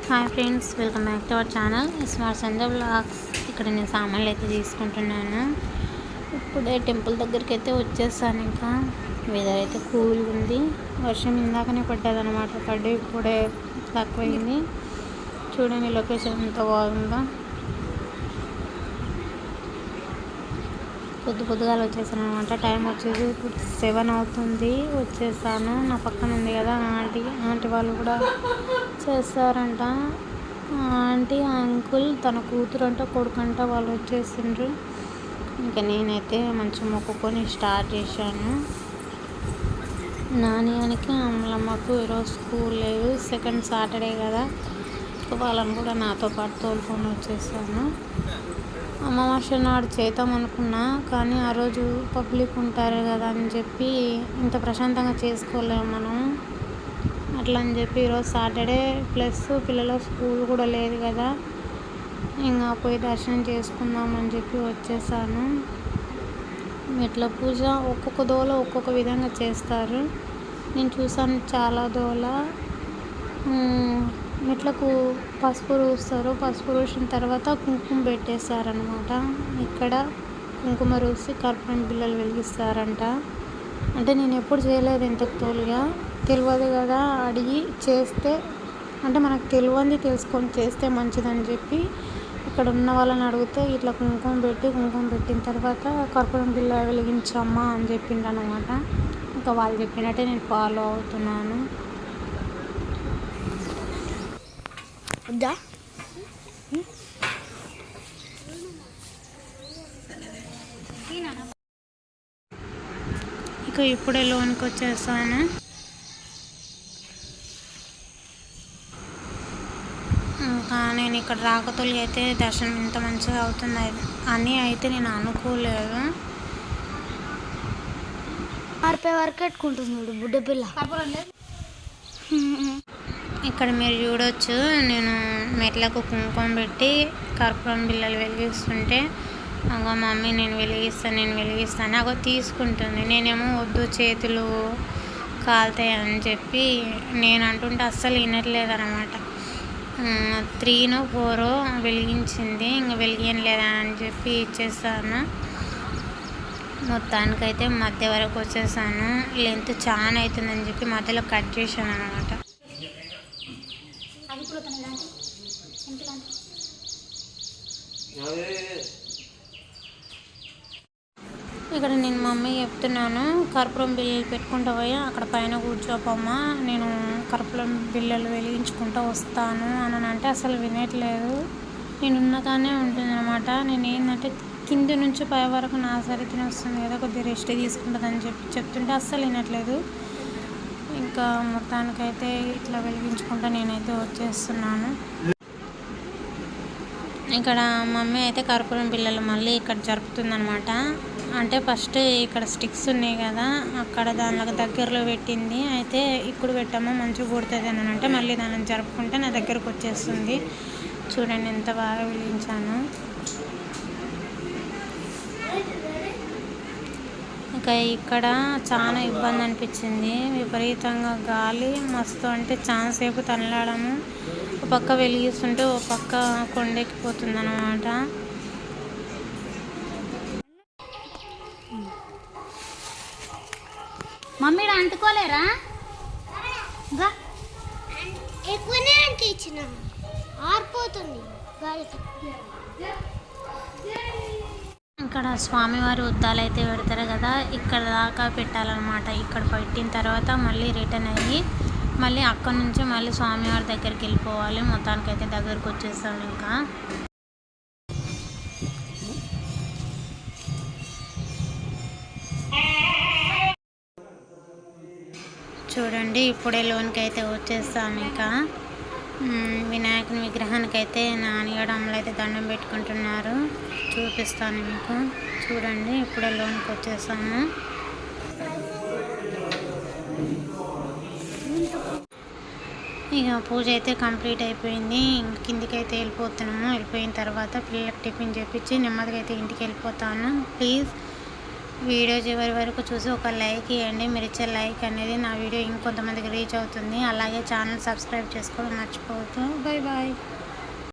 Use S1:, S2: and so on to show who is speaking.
S1: Hi friends, welcome back to our channel smart Sanjay blogs. ఇక్కడ నేను సామాన్లు అయితే తీసుకుంటున్నాను. ఇప్పుడే టెంపుల్ దగ్గరికి అయితే వచ్చేసాను. ఇంకా వెదర్ అయితే కూల్ ఉంది. వర్షం ఇందాకనే పడ్డదనమాట. పడ్డ ఇప్పుడే తక్కువైంది. చూడండి లొకేషన్ ఎంత బాగుందో. పొద్దుగాల వచ్చేసాను అనమాట. టైం వచ్చేసి ఇప్పుడు 7 అవుతుంది. వచ్చేసాను. నా పక్కన ఉంది కదా ఆంటీ వాళ్ళు కూడా చేస్తారంట. ఆంటీ అంకుల్ తన కూతురు అంట కొడుకు అంట వాళ్ళు వచ్చేసిండ్రు. ఇంకా నేనైతే మంచిగా మొక్కుకొని స్టార్ట్ చేశాను. నాణ్యానికి అమ్మలమ్మకు ఈరోజు స్కూల్ లేదు, సెకండ్ సాటర్డే కదా, వాళ్ళని కూడా నాతో పాటు తోలుకొని వచ్చేసాను. అమావాస్య నాడు చేద్దాం అనుకున్నా, కానీ ఆ రోజు పబ్లిక్ ఉంటారు కదా అని చెప్పి ఇంత ప్రశాంతంగా చేసుకోలేము మనం. అట్లా అని చెప్పి ఈరోజు సాటర్డే ప్లస్ పిల్లల స్కూల్ కూడా లేదు కదా, ఇంకా పోయి దర్శనం చేసుకుందామని చెప్పి వచ్చేసాను. మెట్ల పూజ ఒక్కొక్క దోల ఒక్కొక్క విధంగా చేస్తారు. నేను చూసాను చాలా దోల. మెట్లకు పసుపు పూస్తారు. పసుపు పూసిన తర్వాత కుంకుమ పెట్టేస్తారనమాట. ఇక్కడ కుంకుమ పూసి కర్పూరం బిళ్ళలు వెలిగిస్తారంట. అంటే నేను ఎప్పుడు చేయలేదు ఇంతకు తోలుగా, తెలియదు కదా, అడిగి చేస్తే అంటే మనకు తెలియంది తెలుసుకొని చేస్తే మంచిదని చెప్పి ఇక్కడ ఉన్న వాళ్ళని అడిగితే ఇట్లా కుంకుమ పెట్టిన తర్వాత కర్పూరం బిళ్ళ వెలిగించమ్మా అని చెప్పిండనమాట. ఇంకా వాళ్ళు చెప్పినట్టే నేను ఫాలో అవుతున్నాను. ఇక ఇప్పుడే లోన్కి వచ్చేసాను. ఇంకా నేను ఇక్కడ రాకతోలి అయితే దర్శనం ఇంత మంచిగా అవుతుంది అని అయితే నేను అనుకోలేదు.
S2: వరకు పెట్టుకుంటుంది బుడ్డ పిల్ల.
S1: ఇక్కడ మీరు చూడొచ్చు, నేను మెట్లకు కుంకుమ పెట్టి కర్పూరం బిళ్ళలు వెలిగిస్తుంటే అగో మమ్మీ నేను వెలిగిస్తాను అగో తీసుకుంటుంది. నేనేమో వద్దు చేతులు కాలుతాయి అని చెప్పి నేను అంటుంటే అస్సలు వినట్లేదనమాట. 3 or 4 వెలిగించింది. ఇంకా వెలిగించలేదా అని చెప్పి ఇచ్చేస్తాను. మొత్తానికైతే మధ్య వరకు వచ్చేసాను. లెంత్ చాలా అవుతుందని చెప్పి మధ్యలో కట్ చేశాను అనమాట. ఇక్కడ నేను మా అమ్మకి చెప్తున్నాను, కర్పూరం బిళ్ళలు పెట్టుకుంటా పోయా అక్కడ పైన కూర్చోపమ్మా, నేను కర్పూరం బిళ్ళలు వెలిగించుకుంటూ వస్తాను అని అంటే అసలు వినట్లేదు. నేను ఉన్నగానే ఉంటుంది అనమాట. నేను ఏంటంటే కింది నుంచి పై వరకు నా సరి తిని వస్తుంది కదా, కొద్దిగా రెస్ట్ తీసుకుంటుందని చెప్పి చెప్తుంటే అస్సలు వినట్లేదు. ఇంకా మొత్తానికైతే ఇట్లా వెలిగించుకుంటూ నేనైతే వచ్చేస్తున్నాను. ఇక్కడ మమ్మీ అయితే కర్పూరం బిళ్ళలు మళ్ళీ ఇక్కడ జరుపుతుందనమాట. అంటే ఫస్ట్ ఇక్కడ స్టిక్స్ ఉన్నాయి కదా, అక్కడ దానిలో దగ్గరలో పెట్టింది. అయితే ఇప్పుడు పెట్టామో మంచిగా పుడుతుంది అని అంటే మళ్ళీ దాన్ని జరుపుకుంటే నా దగ్గరకు వచ్చేస్తుంది. చూడండి ఎంత బాగా వెలిగించాను. ఇంకా ఇక్కడ చాలా ఇబ్బంది అనిపించింది. విపరీతంగా గాలి మస్తు, అంటే చాలా సేపు తనలాడము. ఒక పక్క వెలిగిస్తుంటే ఒక పక్క కొండెక్కిపోతుంది అన్నమాట.
S2: మమ్మీ అంటుకోలేరా? ఎక్కువనే అంటించిన ఆరిపోతుంది.
S1: ఇక్కడ స్వామివారి ఉద్దాలు అయితే పెడతారు కదా, ఇక్కడ దాకా పెట్టాలన్నమాట. ఇక్కడ పెట్టిన తర్వాత మళ్ళీ రిటర్న్ అయ్యి మళ్ళీ అక్కడ నుంచి మళ్ళీ స్వామివారి దగ్గరికి వెళ్ళిపోవాలి. మొత్తానికైతే దగ్గరకు వచ్చేసాం. ఇంకా చూడండి ఇప్పుడే లోన్కి అయితే వచ్చేస్తాను. ఇంకా వినాయకుని విగ్రహానికి అయితే నానిగడంలో అయితే దండం పెట్టుకుంటున్నారు. చూపిస్తాను మీకు. చూడండి ఇప్పుడే లోన్కి వచ్చేసాము. ఇక పూజ అయితే కంప్లీట్ అయిపోయింది. కిందికి అయితే వెళ్ళిపోతున్నాము. వెళ్ళిపోయిన తర్వాత పిల్లలకు టిఫిన్ చేపించి నెమ్మదిగా అయితే ఇంటికి వెళ్ళిపోతాను. ప్లీజ్ వీడియో చివరి వరకు చూసి ఒక లైక్ ఇవ్వండి. మీరు ఇచ్చే లైక్ అనేది నా వీడియో ఇంకొంతమందికి రీచ్ అవుతుంది. అలాగే ఛానల్ సబ్స్క్రైబ్ చేసుకోవడం మర్చిపోవద్దు. Bye bye.